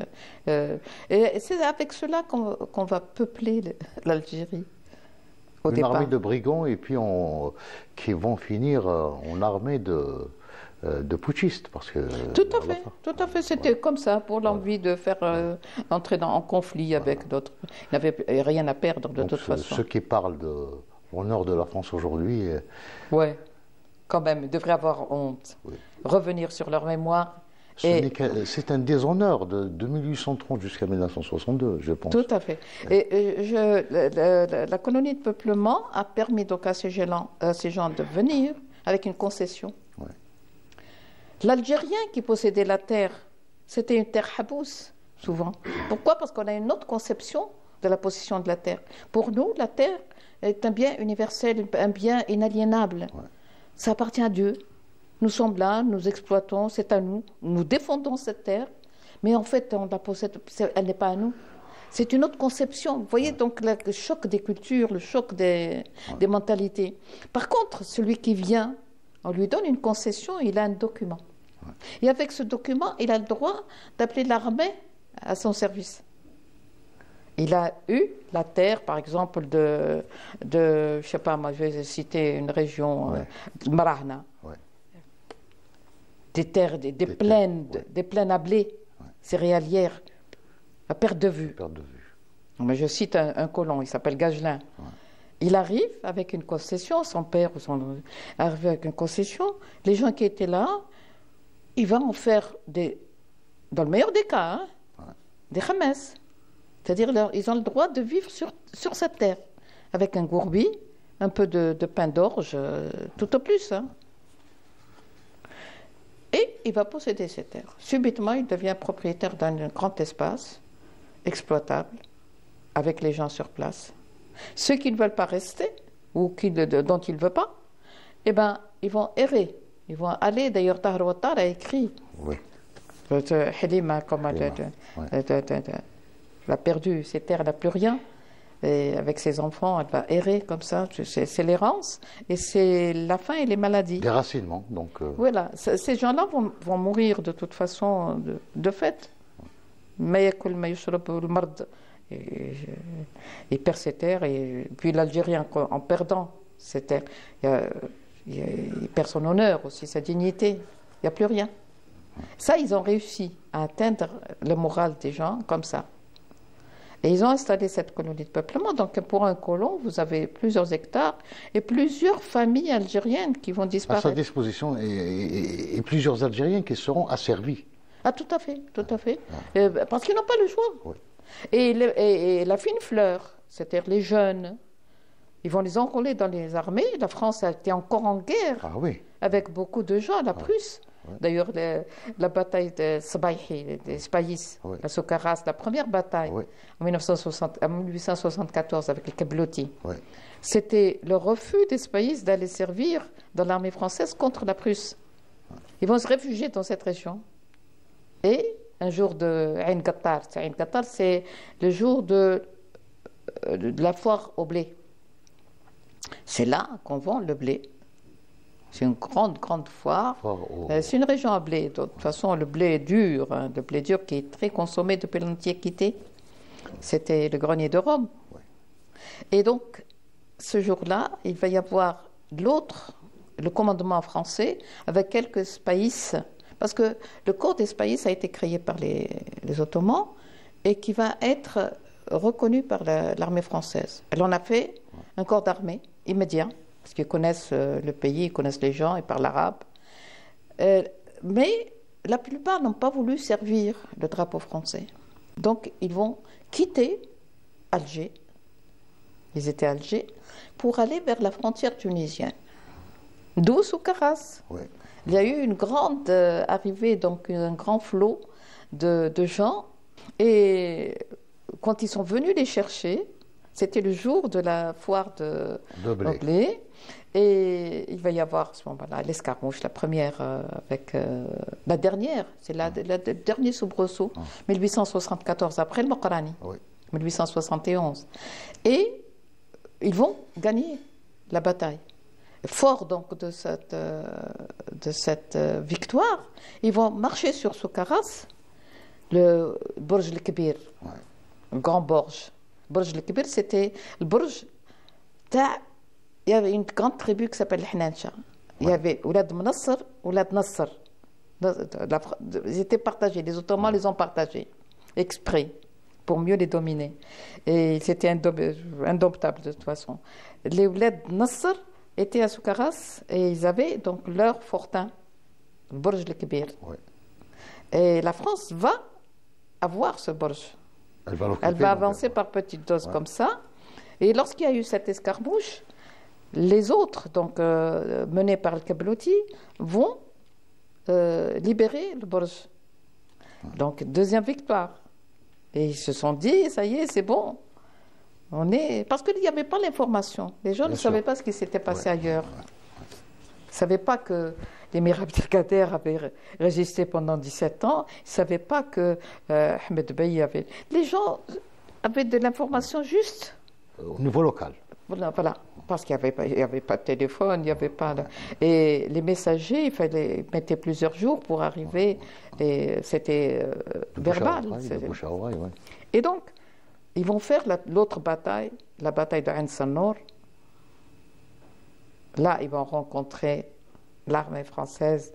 [SPEAKER 2] Et c'est avec cela qu'on va peupler l'Algérie.
[SPEAKER 1] Une armée de brigands et puis qui vont finir en armée de putschistes, parce que...
[SPEAKER 2] Tout à fait, c'était comme ça, pour l'envie de faire entrer en conflit avec d'autres. Ils n'avaient rien à perdre de toute façon.
[SPEAKER 1] Ceux qui parlent au nord de la France aujourd'hui...
[SPEAKER 2] Oui, quand même, ils devraient avoir honte. Oui. Revenir sur leur mémoire.
[SPEAKER 1] C'est un déshonneur de 1830 jusqu'à 1962, je pense.
[SPEAKER 2] Tout à fait. Et la colonie de peuplement a permis donc à ces gens de venir avec une concession. Ouais. L'Algérien qui possédait la terre, c'était une terre habous, souvent. Pourquoi? Parce qu'on a une autre conception de la possession de la terre. Pour nous, la terre est un bien universel, un bien inaliénable. Ouais. Ça appartient à Dieu. Nous sommes là, nous exploitons, c'est à nous. Nous défendons cette terre, mais en fait, on la possède, elle n'est pas à nous. C'est une autre conception. Vous voyez donc le choc des cultures, le choc des mentalités. Par contre, celui qui vient, on lui donne une concession, il a un document. Et avec ce document, il a le droit d'appeler l'armée à son service. Il a eu la terre, par exemple, je ne sais pas, moi je vais citer une région, Marahna. Des terres, des plaines à blé, céréalières, à perte de vue. Mais je cite un colon, il s'appelle Gagelin. Ouais. Il arrive avec une concession, son père arrive avec une concession. Les gens qui étaient là, il va en faire dans le meilleur des cas, des khames. C'est-à-dire ils ont le droit de vivre sur cette terre, avec un gourbi, un peu de pain d'orge, tout au plus. Et il va posséder ces terres. Subitement, il devient propriétaire d'un grand espace exploitable avec les gens sur place. Ceux qui ne veulent pas rester ou dont il ne veut pas, eh ben, ils vont errer. Ils vont aller, d'ailleurs, Tahar Wattar a écrit. Oui. Halima, comme elle a perdu ses terres, elle n'a plus rien. Et avec ses enfants, elle va errer comme ça. C'est l'errance et c'est la faim et les maladies.
[SPEAKER 1] Déracinement, donc.
[SPEAKER 2] Voilà, ces gens-là vont mourir de toute façon de fait. Mais il perd ses terres et puis l'Algérien, en perdant ses terres, il perd son honneur aussi, sa dignité. Il n'y a plus rien. Ça, ils ont réussi à atteindre le moral des gens comme ça. Et ils ont installé cette colonie de peuplement. Donc, pour un colon, vous avez plusieurs hectares et plusieurs familles algériennes qui vont disparaître.
[SPEAKER 1] À sa disposition et plusieurs Algériens qui seront asservis.
[SPEAKER 2] Ah, tout à fait, tout à fait. Parce qu'ils n'ont pas le choix. Oui. Et la fine fleur, c'est-à-dire les jeunes, ils vont les enrôler dans les armées. La France a été encore en guerre avec beaucoup de gens, la Prusse. D'ailleurs, la bataille de Sabaïhi, des Spahis, la Sokaras, la première bataille en 1874 avec les Kablouti, c'était le refus des Spahis d'aller servir dans l'armée française contre la Prusse. Ils vont se réfugier dans cette région. Et un jour de Ain Gattar, c'est le jour de la foire au blé. C'est là qu'on vend le blé. C'est une grande foire. C'est une région à blé. De toute façon, le blé est dur, le blé dur qui est très consommé depuis l'Antiquité. C'était le grenier de Rome. Ouais. Et donc, ce jour-là, il va y avoir le commandement français avec quelques spahis, parce que le corps des spahis a été créé par les Ottomans et qui va être reconnu par l'armée française. Elle en a fait un corps d'armée immédiat, parce qu'ils connaissent le pays, ils connaissent les gens, ils parlent arabe. Mais la plupart n'ont pas voulu servir le drapeau français. Donc, ils vont quitter Alger, ils étaient à Alger, pour aller vers la frontière tunisienne. D'où Soukaras. Oui. Il y a eu une grande arrivée, donc un grand flot de gens. Et quand ils sont venus les chercher, C'était le jour de la foire de
[SPEAKER 1] Blé.
[SPEAKER 2] Blé. Et il va y avoir à ce moment-là l'escarmouche, la première avec la dernière, c'est le dernier soubresaut, 1874, après le Mokrani, 1871. Et ils vont gagner la bataille. Fort donc de cette victoire, ils vont marcher sur Soukaras, le Burj el-Kibir, le grand Burj. Burj el-Kibir, c'était le Burj. Il y avait une grande tribu qui s'appelle les Hnansha. Il y avait Oulad Mnassar, Oulad Nasser. Ils étaient partagés, les Ottomans les ont partagés, exprès, pour mieux les dominer. Et c'était indomptable de toute façon. Les Oulad Nasser étaient à Soukaras et ils avaient donc leur fortin, le Burj el-Kibir. Et la France va avoir ce Burj. Elle va avancer par petites doses comme ça. Et lorsqu'il y a eu cette escarmouche, les autres, donc menés par le Kablouti, vont libérer le Burj. Donc, deuxième victoire. Et ils se sont dit, ça y est, c'est bon. Parce qu'il n'y avait pas l'information. Les gens ne savaient pas ce qui s'était passé ailleurs. Ils ne savaient pas que l'émir Abdelkader avait résisté pendant 17 ans. Ils ne savaient pas que Ahmed Bey avait... Les gens avaient de l'information juste.
[SPEAKER 1] Au niveau local.
[SPEAKER 2] Voilà, parce qu'il n'y avait pas de téléphone, il n'y avait pas... Et les messagers, il fallait mettre plusieurs jours pour arriver, c'était verbal. Et donc, ils vont faire l'autre bataille, la bataille de Ain Sanour. Là, ils vont rencontrer l'armée française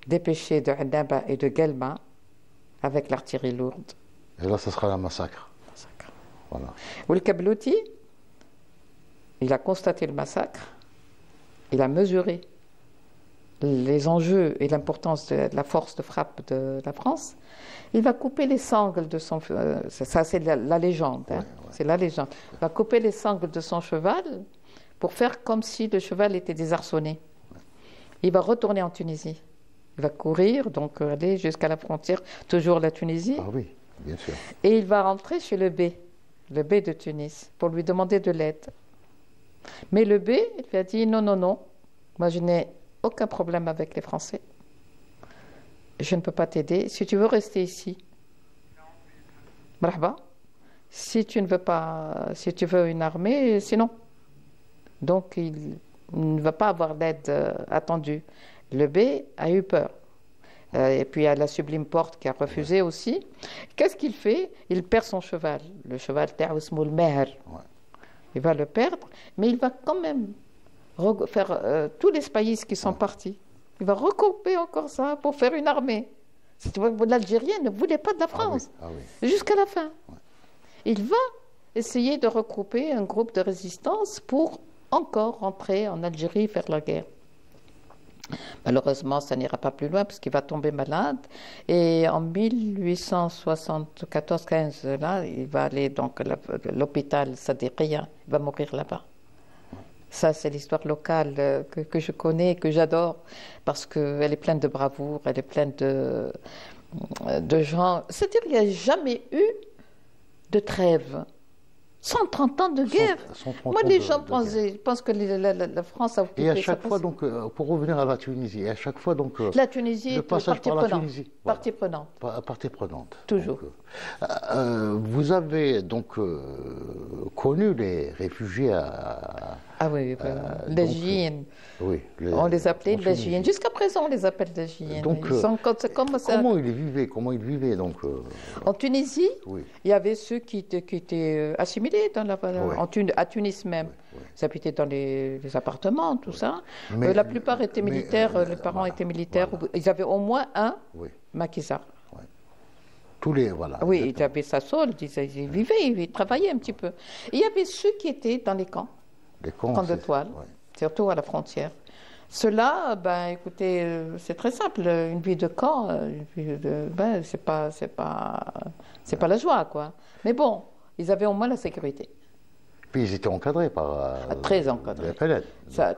[SPEAKER 2] dépêchée de Annaba et de Guelma avec l'artillerie lourde.
[SPEAKER 1] Et là, ce sera un massacre. Voilà.
[SPEAKER 2] Ou le Kablouti, il a constaté le massacre, il a mesuré les enjeux et l'importance de la force de frappe de la France. Il va couper les sangles de son... ça, c'est la légende. Hein, c'est la légende. Il va couper les sangles de son cheval pour faire comme si le cheval était désarçonné. Il va retourner en Tunisie. Il va courir, donc aller jusqu'à la frontière, toujours la Tunisie.
[SPEAKER 1] Ah oui, bien sûr.
[SPEAKER 2] Et il va rentrer chez le bey de Tunis, pour lui demander de l'aide. Mais le bey, il lui a dit non, non, non, moi je n'ai aucun problème avec les Français. Je ne peux pas t'aider. Si tu veux rester ici, brahba. Si tu ne veux pas, si tu veux une armée, sinon. Donc il ne va pas avoir l'aide attendue. Le bey a eu peur. Et puis il y a la Sublime Porte qui a refusé aussi. Qu'est-ce qu'il fait? Il perd son cheval. Le cheval Ta'ousmoul Mehr. Il va le perdre, mais il va quand même faire tous les pays qui sont partis. Il va recouper encore ça pour faire une armée. L'Algérien ne voulait pas de la France jusqu'à la fin. Il va essayer de regrouper un groupe de résistance pour encore rentrer en Algérie faire la guerre. Malheureusement, ça n'ira pas plus loin parce qu'il va tomber malade. Et en 1874-15, là, il va aller donc à l'hôpital Sadiqiya. Il va mourir là-bas. Ça, c'est l'histoire locale que je connais, que j'adore, parce qu'elle est pleine de bravoure, elle est pleine de gens. C'est-à-dire qu'il n'y a jamais eu de trêve. 130 ans de guerre. Moi, les gens pensent que la France a occupé.
[SPEAKER 1] Et à chaque fois, donc, pour revenir à la Tunisie, à chaque fois, donc,
[SPEAKER 2] la Tunisie est partie prenante. Partie prenante.
[SPEAKER 1] Partie prenante.
[SPEAKER 2] Toujours.
[SPEAKER 1] Donc, vous avez donc connu les réfugiés à...
[SPEAKER 2] Ah oui, les Jiyens.
[SPEAKER 1] Oui.
[SPEAKER 2] On les appelait les Jiyens. Jusqu'à présent, on les appelle les Jiyens.
[SPEAKER 1] Donc, comment ils vivaient donc,
[SPEAKER 2] en Tunisie, il y avait ceux qui étaient assimilés à Tunis même. Ils habitaient dans les appartements, tout ça. La plupart étaient militaires, les parents étaient militaires. Ils avaient au moins un maquisard.
[SPEAKER 1] Tous les,
[SPEAKER 2] oui, ils avaient sa solde, ils vivaient, ils travaillaient un petit peu. Et il y avait ceux qui étaient dans les camps de toile, surtout à la frontière. Ceux-là, écoutez, c'est très simple, une vie de camp, c'est pas la joie, quoi. Mais bon, ils avaient au moins la sécurité.
[SPEAKER 1] Puis ils étaient encadrés par
[SPEAKER 2] très encadrés.
[SPEAKER 1] le FLN.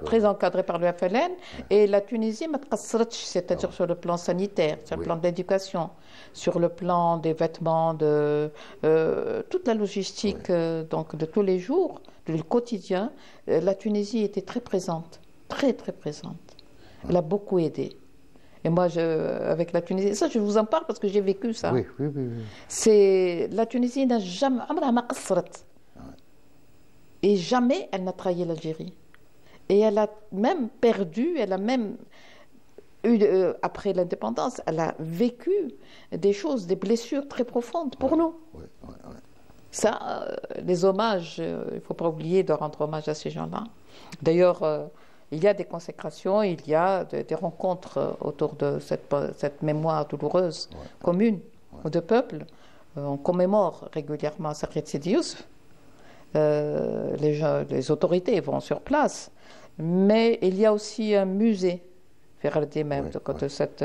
[SPEAKER 2] Très encadrés par le FLN. Et la Tunisie, c'est-à-dire sur le plan sanitaire, sur le plan de l'éducation, sur le plan des vêtements, de toute la logistique donc de tous les jours, du quotidien, la Tunisie était très présente, très très présente. Elle a beaucoup aidé. Et moi, avec la Tunisie, ça je vous en parle parce que j'ai vécu ça.
[SPEAKER 1] Oui, oui, oui.
[SPEAKER 2] C'est la Tunisie n'a jamais, et jamais elle n'a trahi l'Algérie. Et elle a même perdu, elle a même eu, après l'indépendance, elle a vécu des choses, des blessures très profondes pour nous.
[SPEAKER 1] Oui, oui, oui.
[SPEAKER 2] Ça, les hommages, il ne faut pas oublier de rendre hommage à ces gens-là. D'ailleurs, il y a des consécrations, il y a des rencontres autour de cette mémoire douloureuse commune de peuple. On commémore régulièrement Sarkhet Sidi Youssef. Les autorités vont sur place. Mais il y a aussi un musée, Ferdi même, de cette...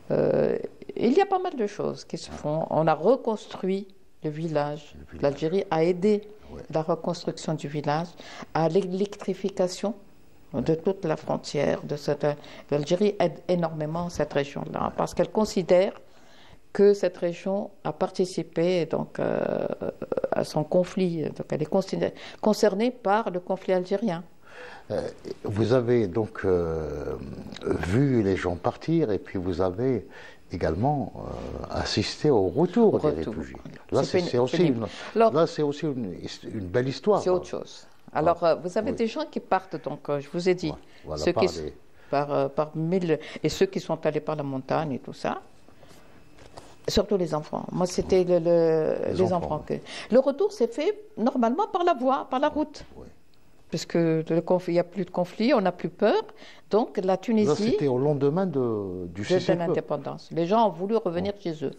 [SPEAKER 2] il y a pas mal de choses qui se font. On a reconstruit le village. L'Algérie a aidé la reconstruction du village, à l'électrification de toute la frontière. L'Algérie aide énormément cette région-là, parce qu'elle considère que cette région a participé donc, à son conflit. Donc elle est concernée par le conflit algérien.
[SPEAKER 1] Vous avez donc vu les gens partir et puis vous avez également assisté au retour des réfugiés. Là, c'est aussi une belle histoire.
[SPEAKER 2] C'est autre chose. Alors, vous avez des gens qui partent, donc je vous ai dit,
[SPEAKER 1] voilà,
[SPEAKER 2] ceux qui par mille, et ceux qui sont allés par la montagne et tout ça. Surtout les enfants. Moi, c'était les enfants. Le retour s'est fait normalement par la voie, par la route. Puisque il n'y a plus de conflit, on n'a plus peur. Donc la Tunisie...
[SPEAKER 1] C'était au lendemain du cessez-le-feu.
[SPEAKER 2] De l'indépendance. Les gens ont voulu revenir chez eux.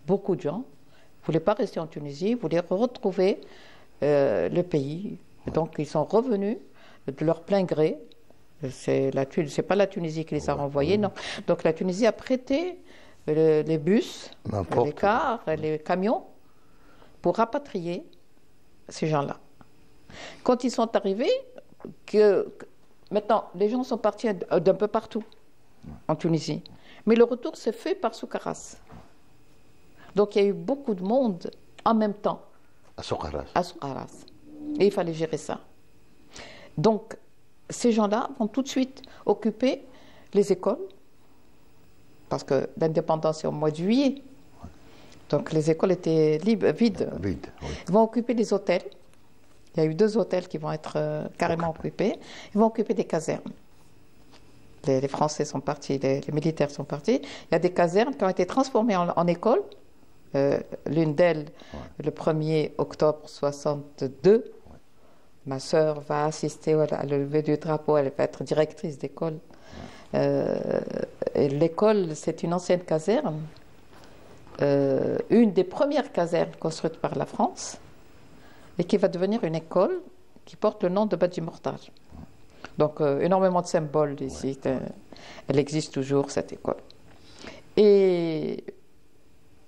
[SPEAKER 2] Beaucoup de gens ne voulaient pas rester en Tunisie, voulaient retrouver le pays. Donc ils sont revenus de leur plein gré. C'est pas la Tunisie qui les a renvoyés, non. Donc la Tunisie a prêté les bus, les cars, les camions pour rapatrier ces gens-là. Quand ils sont arrivés, maintenant, les gens sont partis d'un peu partout en Tunisie. Mais le retour s'est fait par Soukaras. Donc il y a eu beaucoup de monde en même temps.
[SPEAKER 1] À Soukaras.
[SPEAKER 2] À Soukaras. Et il fallait gérer ça. Donc, ces gens-là vont tout de suite occuper les écoles, parce que l'indépendance est au mois de juillet. Donc les écoles étaient vides. Ils vont occuper les hôtels. Il y a eu 2 hôtels qui vont être carrément occupés. Ils vont occuper des casernes. Les Français sont partis, les militaires sont partis. Il y a des casernes qui ont été transformées en écoles. L'une d'elles, le 1er octobre 1962. Ma sœur va assister à la levée du drapeau, elle va être directrice d'école. L'école, c'est une ancienne caserne, une des premières casernes construites par la France, et qui va devenir une école qui porte le nom de Badji Mortaj. Donc, énormément de symboles ici. Elle existe toujours, cette école. Et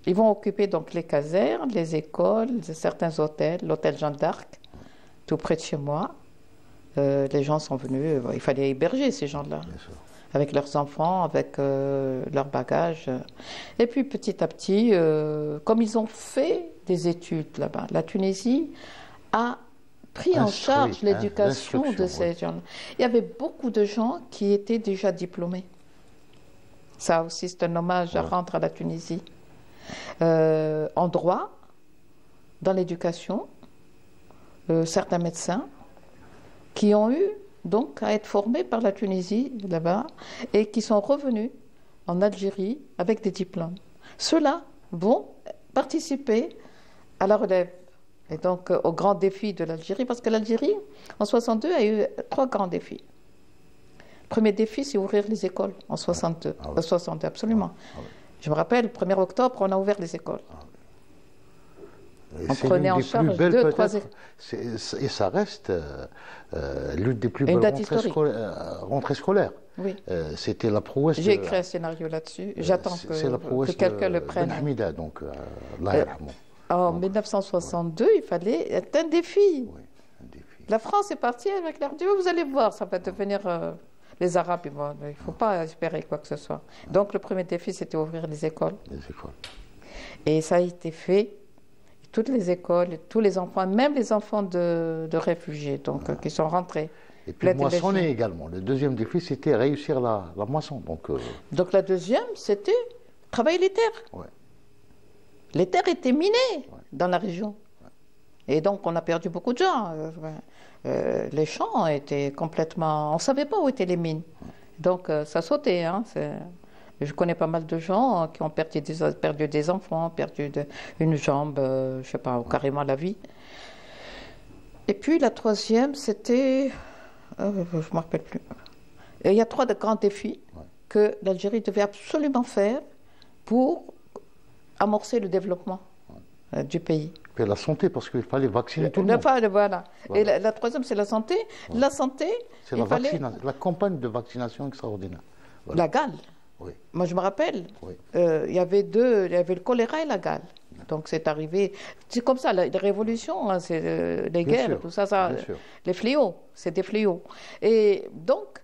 [SPEAKER 2] ils vont occuper donc les casernes, les écoles, certains hôtels, l'hôtel Jeanne d'Arc, tout près de chez moi. Les gens sont venus, il fallait héberger ces gens-là, avec leurs enfants, avec leurs bagages. Et puis petit à petit, comme ils ont fait des études là-bas, la Tunisie a pris en charge l'éducation de ces gens. Il y avait beaucoup de gens qui étaient déjà diplômés. Ça aussi, c'est un hommage à rendre à la Tunisie. En droit, dans l'éducation, certains médecins qui ont eu donc à être formés par la Tunisie là-bas et qui sont revenus en Algérie avec des diplômes. Ceux-là vont participer à la relève et donc aux grands défis de l'Algérie, parce que l'Algérie, en 62, a eu 3 grands défis. Le premier défi, c'est ouvrir les écoles en 62. 62, absolument. Je me rappelle, le 1er octobre, on a ouvert les écoles. On prenait en charge 2-3 écoles.
[SPEAKER 1] Et ça reste l'une des plus belles rentrées scolaires.
[SPEAKER 2] Oui.
[SPEAKER 1] C'était la prouesse.
[SPEAKER 2] J'ai écrit un scénario là-dessus. J'attends que quelqu'un le prenne.
[SPEAKER 1] Ben Hamida, donc, Allah yarhamou.
[SPEAKER 2] En 1962, il fallait être un défi.
[SPEAKER 1] Oui, un défi.
[SPEAKER 2] La France est partie avec leur Dieu, vous allez voir, ça va devenir... les Arabes, il ne faut pas espérer quoi que ce soit. Donc le premier défi, c'était ouvrir les écoles.
[SPEAKER 1] Les écoles.
[SPEAKER 2] Et ça a été fait. Toutes les écoles, tous les enfants, même les enfants de réfugiés, donc qui sont rentrés.
[SPEAKER 1] Et puis moissonner également. Le deuxième défi, c'était réussir la moisson.
[SPEAKER 2] Donc la deuxième, c'était travailler les terres.
[SPEAKER 1] Ouais.
[SPEAKER 2] Les terres étaient minées dans la région. Ouais. Et donc on a perdu beaucoup de gens. Les champs étaient complètement... On ne savait pas où étaient les mines. Donc ça sautait. Hein, je connais pas mal de gens qui ont perdu des enfants, perdu une jambe, je ne sais pas, ou carrément la vie. Et puis la troisième, c'était... je ne me rappelle plus. Et il y a trois grands défis que l'Algérie devait absolument faire pour amorcer le développement du pays.
[SPEAKER 1] Et la santé, parce qu'il fallait vacciner tout le monde.
[SPEAKER 2] Voilà. Et la troisième, c'est la santé. Ouais. La santé,
[SPEAKER 1] c'est la campagne de vaccination extraordinaire.
[SPEAKER 2] Voilà. La gale.
[SPEAKER 1] Oui.
[SPEAKER 2] Moi, je me rappelle, il y avait le choléra et la gale. Donc, c'est arrivé. C'est comme ça, les révolutions, hein, c'est les guerres, tout ça, les fléaux, c'est des fléaux. Et donc,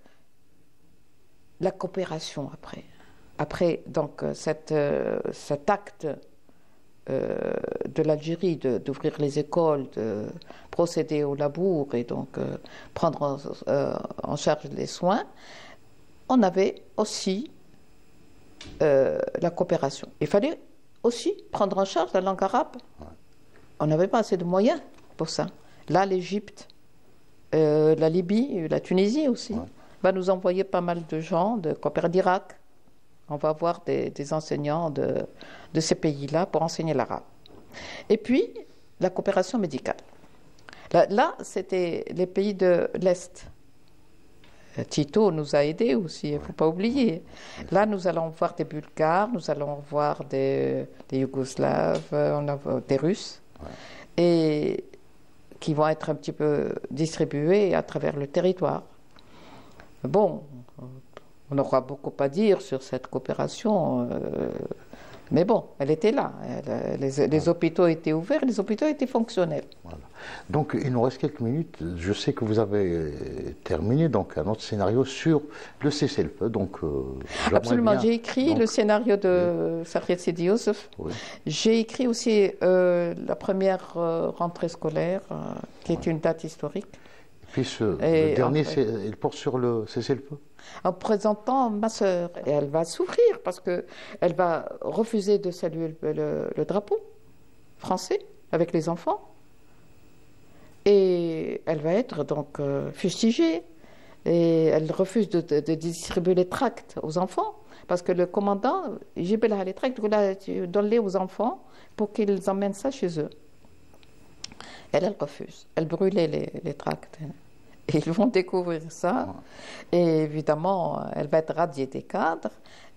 [SPEAKER 2] la coopération après. Après, donc, cet acte de l'Algérie d'ouvrir les écoles, de procéder au labour et donc prendre en charge les soins, on avait aussi la coopération. Il fallait aussi prendre en charge la langue arabe. On n'avait pas assez de moyens pour ça. Là, l'Égypte, la Libye, la Tunisie aussi, va nous envoyer pas mal de gens de coopérer d'Irak. On va avoir des enseignants de ces pays-là pour enseigner l'arabe. Et puis, la coopération médicale. Là c'était les pays de l'Est. Tito nous a aidés aussi, il ne faut pas oublier. Là, nous allons voir des Bulgares, nous allons voir des Yougoslaves, des Russes, et qui vont être un petit peu distribués à travers le territoire. Bon, on aura beaucoup à dire sur cette coopération, mais bon, elle était là. Les hôpitaux étaient ouverts, les hôpitaux étaient fonctionnels.
[SPEAKER 1] Voilà. Donc, il nous reste quelques minutes. Je sais que vous avez terminé donc, un autre scénario sur le cessez-le-feu.
[SPEAKER 2] Absolument, j'ai écrit le scénario de Sakhir Sidi Youssef. J'ai écrit aussi la première rentrée scolaire, qui est une date historique.
[SPEAKER 1] Et puis le dernier, il porte sur le cessez-le-feu.
[SPEAKER 2] En présentant ma sœur, et elle va souffrir parce qu'elle va refuser de saluer le drapeau français avec les enfants, et elle va être donc fustigée, et elle refuse de distribuer les tracts aux enfants parce que le commandant, j'ai les tracts, donne-les aux enfants pour qu'ils emmènent ça chez eux. Elle refuse, elle brûlait les tracts. Et ils vont découvrir ça. Et évidemment, elle va être radiée des cadres.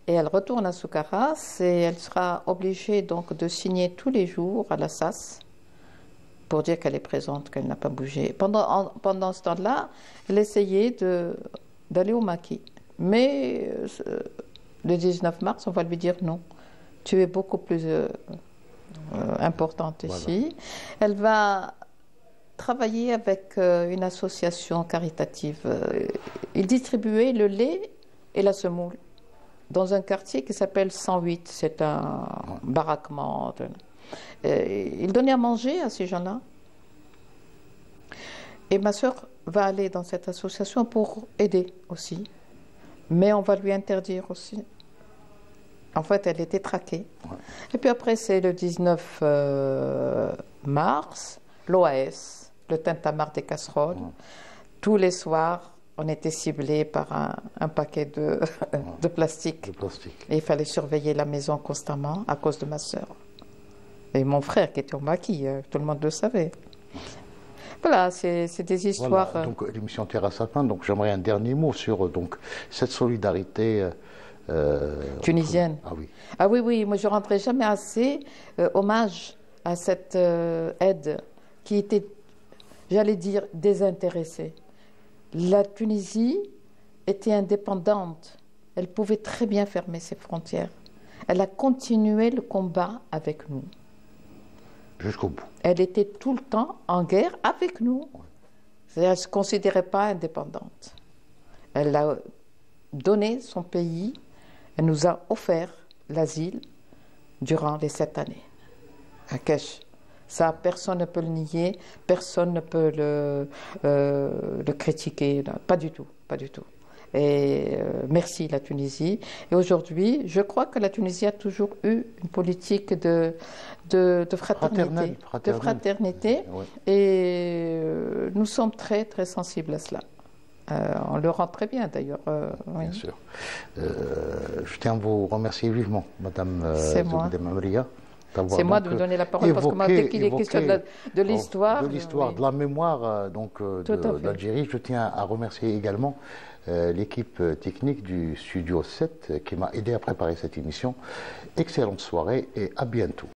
[SPEAKER 2] Et elle retourne à Soukaras et elle sera obligée donc de signer tous les jours à la SAS pour dire qu'elle est présente, qu'elle n'a pas bougé. Pendant ce temps-là, elle essayait d'aller au maquis. Mais le 19 mars, on va lui dire non. Tu es beaucoup plus importante ici. Elle va travailler avec une association caritative. Ils distribuaient le lait et la semoule dans un quartier qui s'appelle 108. C'est un baraquement. Ils donnaient à manger à ces gens-là. Et ma sœur va aller dans cette association pour aider aussi. Mais on va lui interdire aussi. En fait, elle était traquée. Et puis après, c'est le 19 mars, l'OAS, le tintamarre des casseroles. Tous les soirs, on était ciblés par un paquet de plastique. Et il fallait surveiller la maison constamment à cause de ma sœur. Et mon frère qui était au maquis, tout le monde le savait. Voilà, c'est des histoires...
[SPEAKER 1] Voilà, donc l'émission tire à sa fin, donc j'aimerais un dernier mot sur cette solidarité...
[SPEAKER 2] tunisienne. Ah oui, moi je ne rendrai jamais assez hommage à cette aide qui était, j'allais dire, désintéressée. La Tunisie était indépendante. Elle pouvait très bien fermer ses frontières. Elle a continué le combat avec nous.
[SPEAKER 1] Jusqu'au bout.
[SPEAKER 2] Elle était tout le temps en guerre avec nous. C'est-à-dire, elle ne se considérait pas indépendante. Elle a donné son pays, elle nous a offert l'asile durant les 7 années à Kesh. Ça, personne ne peut le nier, personne ne peut le critiquer, non, pas du tout, pas du tout. Et merci la Tunisie. Et aujourd'hui, je crois que la Tunisie a toujours eu une politique de fraternité. De fraternité. Oui. Et nous sommes très, très sensibles à cela. On le rend très bien d'ailleurs.
[SPEAKER 1] Bien sûr. Je tiens à vous remercier vivement, Madame
[SPEAKER 2] Zoubida Mamria. C'est moi de vous donner la parole parce que dès qu'il est question de l'histoire.
[SPEAKER 1] De l'histoire, de la mémoire d'Algérie, je tiens à remercier également l'équipe technique du Studio 7 qui m'a aidé à préparer cette émission. Excellente soirée et à bientôt.